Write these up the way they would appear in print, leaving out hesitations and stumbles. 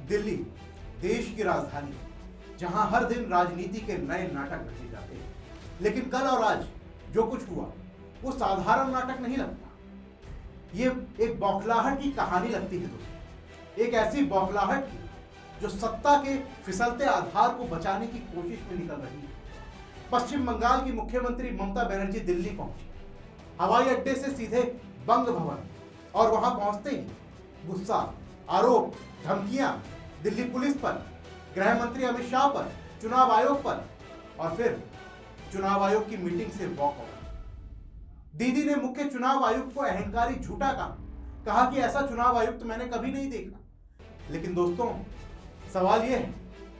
दिल्ली देश की राजधानी है, जहां हर दिन राजनीति के नए नाटक रचे जाते हैं। लेकिन कल और आज जो कुछ हुआ वो साधारण नाटक नहीं लगता, ये एक बौखलाहट की कहानी लगती है दोस्तों। एक ऐसी बौखलाहट की जो सत्ता के फिसलते आधार को बचाने की कोशिश में निकल रही है। पश्चिम बंगाल की मुख्यमंत्री ममता बनर्जी दिल्ली पहुंची, हवाई अड्डे से सीधे बंग भवन, और वहां पहुंचते ही गुस्सा, आरोप, धमकियां दिल्ली पुलिस पर, गृह मंत्री अमित शाह पर, चुनाव आयोग पर, और फिर चुनाव आयोग की मीटिंग से वॉकआउट। दीदी ने मुख्य चुनाव आयुक्त को अहंकारी झूठा कहा कि ऐसा चुनाव आयुक्त मैंने कभी नहीं देखा। लेकिन दोस्तों, सवाल यह है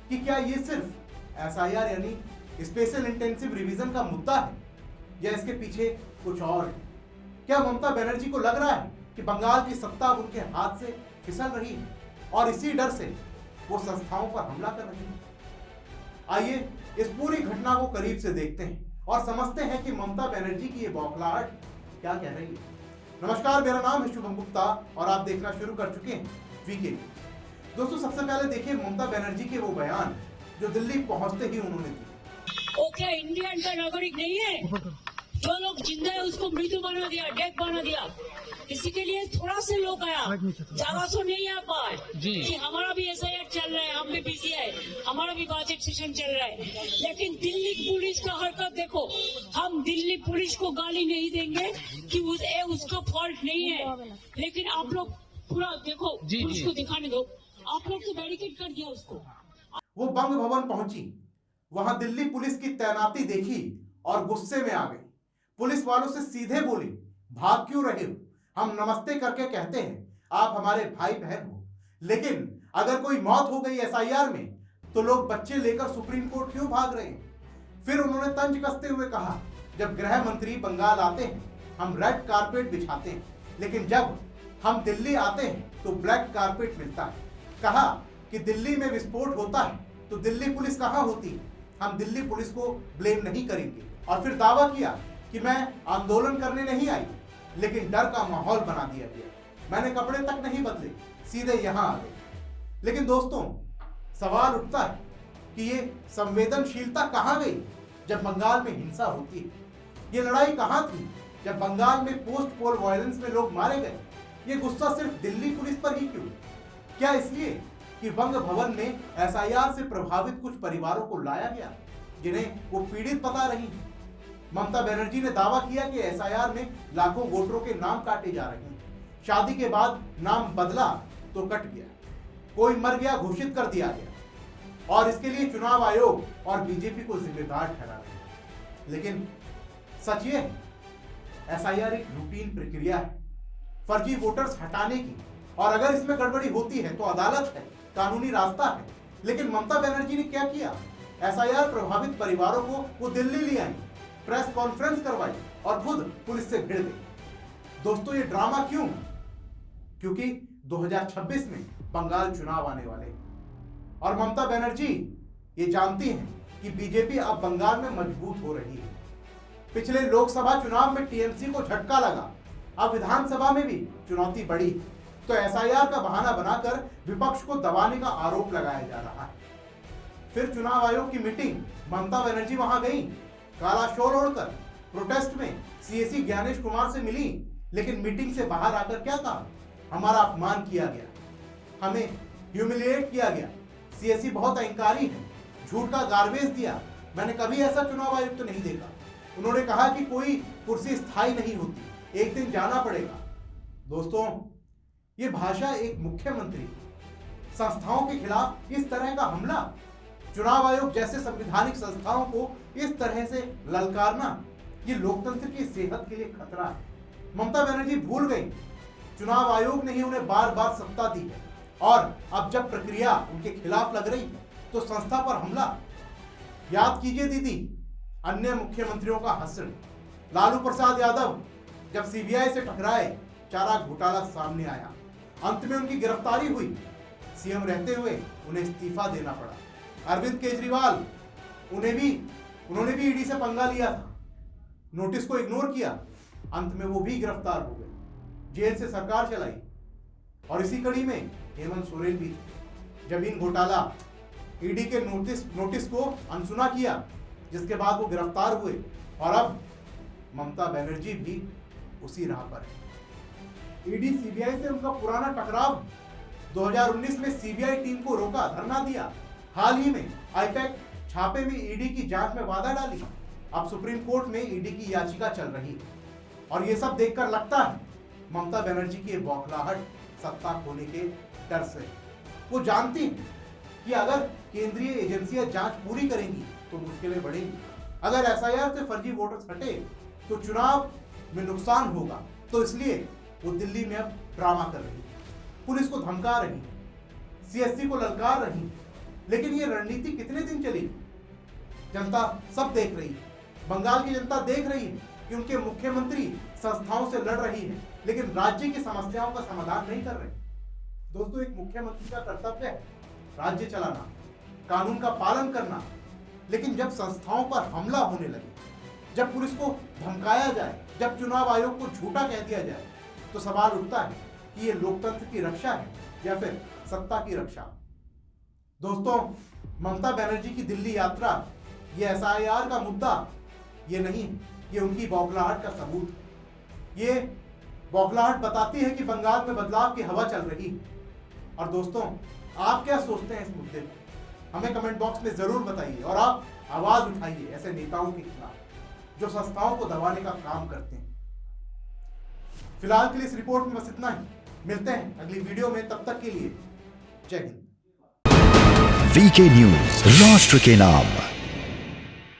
कि क्या ये सिर्फ एसआईआर यानी स्पेशल इंटेंसिव रिवीजन का मुद्दा है, या इसके पीछे कुछ और है? क्या ममता बनर्जी को लग रहा है कि बंगाल की सत्ता अब उनके हाथ से फिसल रही है और इसी डर से वो संस्थाओं पर हमला कर रही है? आइए इस पूरी घटना को करीब से देखते हैं और समझते हैं कि ममता बनर्जी की ये बौखलाहट क्या कह रही है। नमस्कार, मेरा नाम है शुभम गुप्ता और आप देखना शुरू कर चुके हैं वीके। दोस्तों, सबसे पहले देखिए ममता बनर्जी के वो बयान जो दिल्ली पहुंचते ही उन्होंने दिए। वो क्या इंडियन का नागरिक नहीं है? जो लोग जिंदा है उसको मृत्यु बना दिया, डेथ बना दिया। इसी के लिए थोड़ा से लोग आया, ज्यादा सो नहीं आ पाए कि हमारा भी एसआईआर चल रहा है, हम भी बिजी है, हमारा भी बजट सेशन चल रहा है। लेकिन दिल्ली पुलिस का हरकत देखो। हम दिल्ली पुलिस को गाली नहीं देंगे कि उसका फॉल्ट नहीं है, लेकिन आप लोग पूरा देखो, पुलिस को दिखाने दो। आप लोग तो बैरिकेड कर दिया उसको। वो बंग भवन पहुंची, वहां दिल्ली पुलिस की तैनाती देखी और गुस्से में आ गई। पुलिस वालों से सीधे बोली, भाग क्यों रहे हो? हम नमस्ते करके कहते हैं आप हमारे भाई बहन हो, लेकिन अगर कोई मौत हो गई एसआईआर में तो लोग बच्चे लेकर सुप्रीम कोर्ट क्यों भाग रहे हैं? फिर उन्होंने तंज कसते हुए कहा, जब गृह मंत्री बंगाल आते हैं हम रेड कारपेट बिछाते हैं, लेकिन जब हम दिल्ली आते हैं तो ब्लैक कारपेट मिलता है। कहा कि दिल्ली में विस्फोट होता है तो दिल्ली पुलिस कहां होती है? हम दिल्ली पुलिस को ब्लेम नहीं करेंगे। और फिर दावा किया कि मैं आंदोलन करने नहीं आई, लेकिन डर का माहौल बना दिया गया, मैंने कपड़े तक नहीं बदले, सीधे यहां आ गए। लेकिन दोस्तों, सवाल उठता है कि ये संवेदनशीलता कहां गई जब बंगाल में हिंसा होती है? ये लड़ाई कहां थी जब बंगाल में पोस्ट पोल वायलेंस में लोग मारे गए? ये गुस्सा सिर्फ दिल्ली पुलिस पर ही क्यों? क्या इसलिए कि बंग भवन में एसआईआर से प्रभावित कुछ परिवारों को लाया गया जिन्हें वो पीड़ित बता रही हैं? ममता बनर्जी ने दावा किया कि एसआईआर में लाखों वोटरों के नाम काटे जा रहे हैं। शादी के बाद नाम बदला तो कट गया, कोई मर गया घोषित कर दिया गया, और इसके लिए चुनाव आयोग और बीजेपी को जिम्मेदार ठहरा रहे हैं। लेकिन सच ये है, एसआईआर एक रूटीन प्रक्रिया है फर्जी वोटर्स हटाने की, और अगर इसमें गड़बड़ी होती है तो अदालत है, कानूनी रास्ता है। लेकिन ममता बनर्जी ने क्या किया? एसआईआर प्रभावित परिवारों को वो दिल्ली ले आई, प्रेस कॉन्फ्रेंस करवाई और खुद पुलिस से भिड़ गई। दोस्तों, ये ड्रामा क्यों? क्योंकि 2026 में बंगाल चुनाव आने वाले हैं और ममता बनर्जी ये जानती हैं कि बीजेपी अब बंगाल में मजबूत हो रही है। पिछले लोकसभा चुनाव में टीएमसी को झटका लगा, अब विधानसभा में भी चुनौती बढ़ी, तो एसआईआर का बहाना बनाकर विपक्ष को दबाने का आरोप लगाया जा रहा है। फिर चुनाव आयोग की मीटिंग, ममता बनर्जी वहां गई, काला शॉल ओढ़कर, प्रोटेस्ट में सीएसी ज्ञानेश कुमार से मिली, लेकिन मीटिंग से बाहर आकर क्या कहा? हमारा अपमान किया गया, हमें ह्यूमिलिएट किया गया, सीएसी बहुत अहंकारी है, झूठ का गार्बेज दिया, मैंने कभी ऐसा चुनाव आयुक्त नहीं देखा। उन्होंने कहा कि कोई कुर्सी स्थायी नहीं होती, एक दिन जाना पड़ेगा। दोस्तों, ये भाषा एक मुख्यमंत्री, संस्थाओं के खिलाफ इस तरह का हमला, चुनाव आयोग जैसे संवैधानिक संस्थाओं को इस तरह से ललकारना, ये लोकतंत्र की सेहत के लिए खतरा है। ममता बनर्जी भूल गई चुनाव आयोग ने ही उन्हें बार बार सत्ता दी है, और अब जब प्रक्रिया उनके खिलाफ लग रही है तो संस्था पर हमला। याद कीजिए दीदी, अन्य मुख्यमंत्रियों का हश्र, लालू प्रसाद यादव जब सीबीआई से टकराए, चारा घोटाला सामने आया, अंत में उनकी गिरफ्तारी हुई, सीएम रहते हुए उन्हें इस्तीफा देना पड़ा। अरविंद केजरीवाल, उन्होंने भी ईडी से पंगा लिया था, नोटिस को इग्नोर किया, अंत में वो भी गिरफ्तार हो गए, जेल से सरकार चलाई। और इसी कड़ी में हेमंत सोरेन भी थे। जमीन घोटाला, ईडी के नोटिस को अनसुना किया, जिसके बाद वो गिरफ्तार हुए और अब ममता बनर्जी भी उसी राह पर है। ईडी सीबीआई से उनका पुराना टकराव, 2019 में सीबीआई टीम को रोका, धरना दिया, हाल ही में आईपैक छापे में ईडी की जांच में वादा डाली, अब सुप्रीम कोर्ट में ईडी की याचिका चल रही है। और ये सब देखकर लगता है ममता बनर्जी की बौखलाहट सत्ता खोने के डर से। वो जानती है कि अगर केंद्रीय एजेंसियां जांच पूरी करेंगी तो मुश्किलें बढ़ेंगी, अगर एसआईआर से फर्जी वोटर्स हटे तो चुनाव में नुकसान होगा, तो इसलिए वो दिल्ली में अब ड्रामा कर रही है, पुलिस को धमका रही, सीएससी को ललकार रही। लेकिन ये रणनीति कितने दिन चलेगी? जनता सब देख रही है, बंगाल की जनता देख रही है कि उनके मुख्यमंत्री संस्थाओं से लड़ रही है, लेकिन राज्य की समस्याओं का समाधान नहीं कर रहे। दोस्तों, एक मुख्यमंत्री का कर्तव्य है राज्य चलाना, कानून का पालन करना, लेकिन जब संस्थाओं पर हमला होने लगे, जब पुलिस को धमकाया जाए, जब चुनाव आयोग को झूठा कह दिया जाए, तो सवाल उठता है कि ये लोकतंत्र की रक्षा है या फिर सत्ता की रक्षा। दोस्तों, ममता बनर्जी की दिल्ली यात्रा, ये एसआईआर का मुद्दा ये नहीं, ये उनकी बौखलाहट का सबूत। ये बौखलाहट बताती है कि बंगाल में बदलाव की हवा चल रही है। और दोस्तों, आप क्या सोचते हैं इस मुद्दे पर? हमें कमेंट बॉक्स में जरूर बताइए और आप आवाज उठाइए ऐसे नेताओं के खिलाफ जो संस्थाओं को दबाने का काम करते हैं। फिलहाल के लिए इस रिपोर्ट में बस इतना ही। मिलते हैं अगली वीडियो में, तब तक के लिए जय हिंद। वीके न्यूज, राष्ट्र के नाम।